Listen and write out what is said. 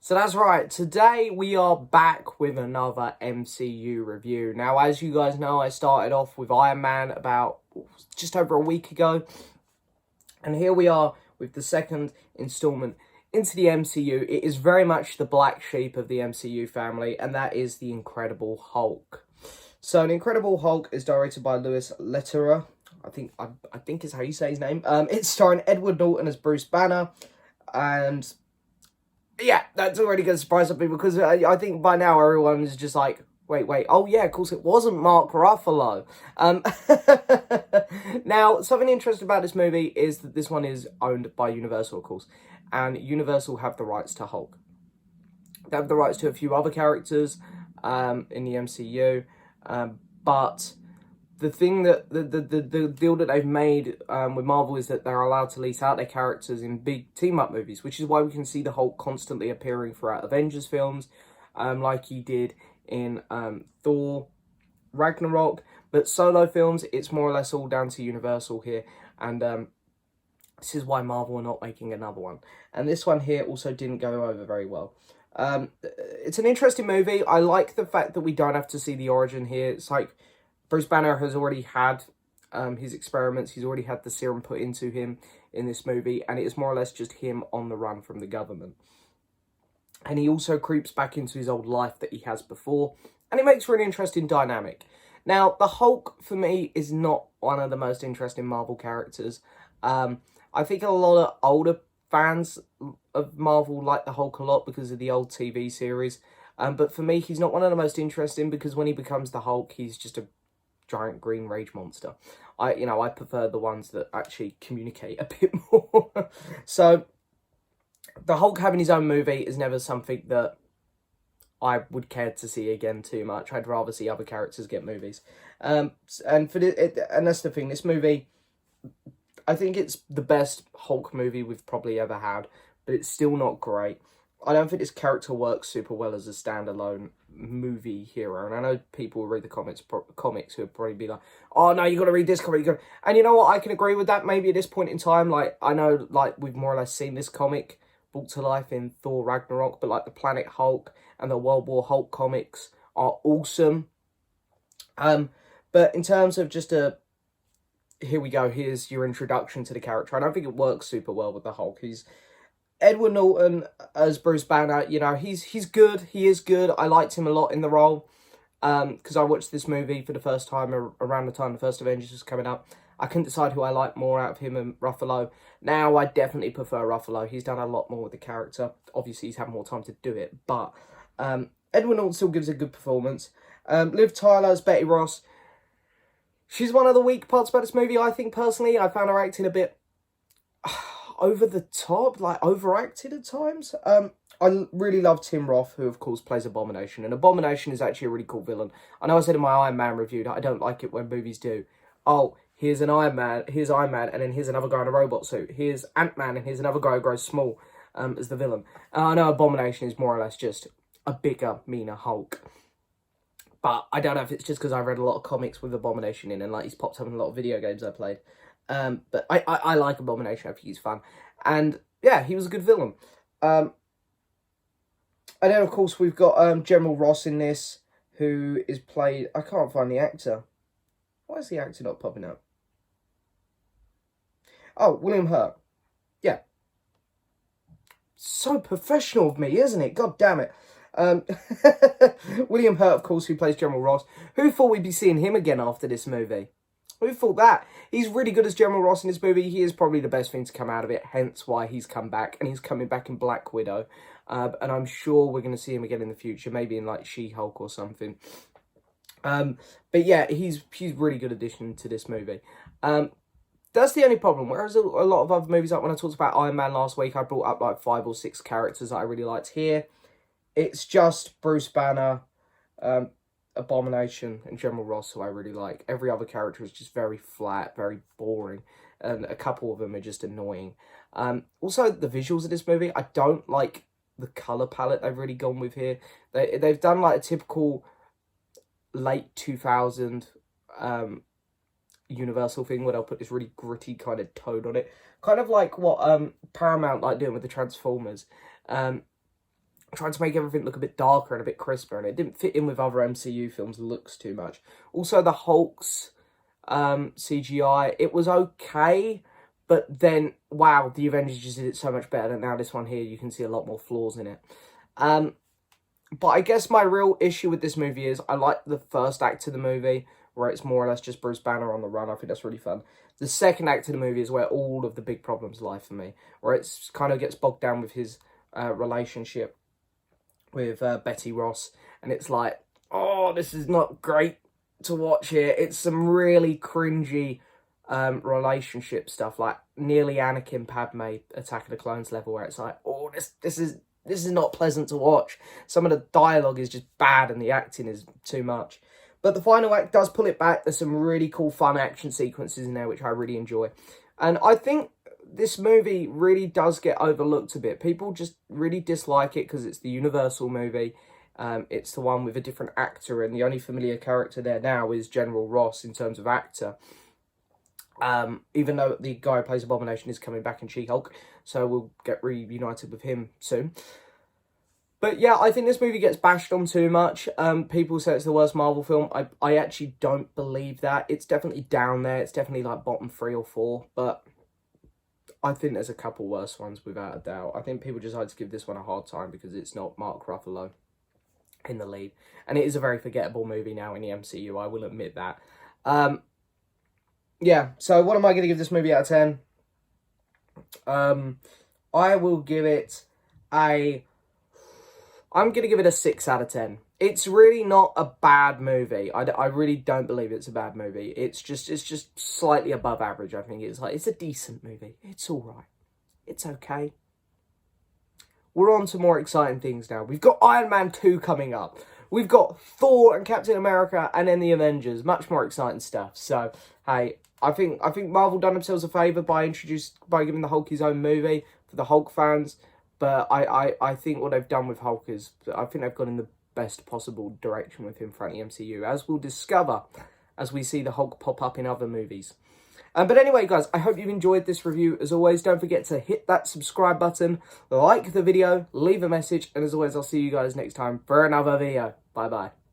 So that's right, today we are back with another MCU review. Now, as you guys know, I started off with Iron Man about just over a week ago. And here we are with the second installment into the MCU. It is very much the black sheep of the MCU family, and that is The Incredible Hulk. So, The Incredible Hulk is directed by Louis Leterrier. I think is how you say his name. It's starring Edward Norton as Bruce Banner, and yeah, that's already going to surprise some people because I think by now everyone is just like, wait, oh yeah, of course it wasn't Mark Ruffalo. Now, something interesting about this movie is that this one is owned by Universal, of course, and Universal have the rights to Hulk. They have the rights to a few other characters in the MCU, but the thing that the deal that they've made with Marvel is that they're allowed to lease out their characters in big team-up movies, which is why we can see the Hulk constantly appearing throughout Avengers films, like he did in Thor Ragnarok. But solo films, it's more or less all down to Universal here, and this is why Marvel are not making another one. And this one here also didn't go over very well. It's an interesting movie. I like the fact that we don't have to see the origin here. It's like Bruce Banner has already had his experiments. He's already had the serum put into him in this movie, and it is more or less just him on the run from the government. And he also creeps back into his old life that he has before, and it makes for an interesting dynamic. Now, the Hulk, for me, is not one of the most interesting Marvel characters. I think a lot of older fans of Marvel like the Hulk a lot because of the old TV series. But for me, he's not one of the most interesting because when he becomes the Hulk, he's just a giant green rage monster. I prefer the ones that actually communicate a bit more. So, the Hulk having his own movie is never something that I would care to see again too much. I'd rather see other characters get movies. And that's the thing. This movie, I think it's the best Hulk movie we've probably ever had, but it's still not great. I don't think this character works super well as a standalone movie hero. And I know people who read the comics who would probably be like, oh no, you got to read this comic. And you know what? I can agree with that maybe at this point in time. Like, I know like we've more or less seen this comic brought to life in Thor Ragnarok, but like the Planet Hulk and the World War Hulk comics are awesome. But in terms of just here we go, here's your introduction to the character. I don't think it works super well with the Hulk. He's Edward Norton as Bruce Banner. You know, he's good. He is good. I liked him a lot in the role. Because I watched this movie for the first time around the time the first Avengers was coming out. I couldn't decide who I liked more out of him and Ruffalo. Now I definitely prefer Ruffalo. He's done a lot more with the character. Obviously, he's had more time to do it. But Edward Norton still gives a good performance. Liv Tyler as Betty Ross. She's one of the weak parts about this movie, I think, personally. I found her acting a bit over the top, like overacted at times. I really love Tim Roth, who of course plays Abomination, and Abomination is actually a really cool villain. I know I said in my Iron Man review that I don't like it when movies do, oh, here's an Iron Man, and then here's another guy in a robot suit. Here's Ant-Man, and here's another guy who grows small as the villain. I know Abomination is more or less just a bigger, meaner Hulk. But I don't know if it's just because I read a lot of comics with Abomination in, and like he's popped up in a lot of video games I played. But I like Abomination. I think he's fun. And yeah, he was a good villain. And then, of course, we've got General Ross in this, who is played... I can't find the actor. Why is the actor not popping up? Oh, William Hurt. Yeah. So professional of me, isn't it? God damn it. William Hurt, of course, who plays General Ross. Who thought we'd be seeing him again after this movie? Who thought that? He's really good as General Ross in this movie. He is probably the best thing to come out of it, hence why he's come back. And he's coming back in Black Widow. And I'm sure we're going to see him again in the future, maybe in like She-Hulk or something. But yeah, he's really good addition to this movie. That's the only problem. Whereas a lot of other movies, like when I talked about Iron Man last week, I brought up like 5 or 6 characters that I really liked. Here, it's just Bruce Banner, Abomination, and General Ross, who I really like. Every other character is just very flat, very boring, and a couple of them are just annoying. Also, the visuals of this movie, I don't like the colour palette they've really gone with here. They've done like a typical late 2000 Universal thing where they'll put this really gritty kind of tone on it. Kind of like what Paramount like doing with the Transformers. tried to make everything look a bit darker and a bit crisper, and it didn't fit in with other MCU films' looks too much. Also, the Hulk's CGI, it was okay, but then, wow, the Avengers just did it so much better. And now this one here, you can see a lot more flaws in it. But I guess my real issue with this movie is I like the first act of the movie, where it's more or less just Bruce Banner on the run. I think that's really fun. The second act of the movie is where all of the big problems lie for me, where it's kind of gets bogged down with his relationship with Betty Ross, and it's like, oh, this is not great to watch here. It's some really cringy relationship stuff, like nearly Anakin Padme Attack of the Clones level, where it's like, oh, this is not pleasant to watch. Some of the dialogue is just bad and the acting is too much. But the final act does pull it back. There's some really cool fun action sequences in there which I really enjoy. And I think this movie really does get overlooked a bit. People just really dislike it because it's the Universal movie. It's the one with a different actor, and the only familiar character there now is General Ross in terms of actor. Even though the guy who plays Abomination is coming back in She-Hulk, so we'll get reunited with him soon. But yeah, I think this movie gets bashed on too much. People say it's the worst Marvel film. I actually don't believe that. It's definitely down there. It's definitely like bottom 3 or 4, but I think there's a couple worse ones without a doubt. I think people just like to give this one a hard time because it's not Mark Ruffalo in the lead. And it is a very forgettable movie now in the MCU, I will admit that. Yeah, so what am I going to give this movie out of 10? I will give it I'm going to give it a 6 out of 10. It's really not a bad movie. I really don't believe it's a bad movie. It's just slightly above average, I think. It's a decent movie. It's all right. It's okay. We're on to more exciting things now. We've got Iron Man 2 coming up. We've got Thor and Captain America and then the Avengers. Much more exciting stuff. So, hey, I think Marvel done themselves a favour by giving the Hulk his own movie for the Hulk fans. But I think what they've done with Hulk is, I think they've gone in the best possible direction with him throughout the MCU, as we'll discover as we see the Hulk pop up in other movies. But anyway, guys, I hope you've enjoyed this review. As always, don't forget to hit that subscribe button, like the video, leave a message, and as always, I'll see you guys next time for another video. Bye-bye.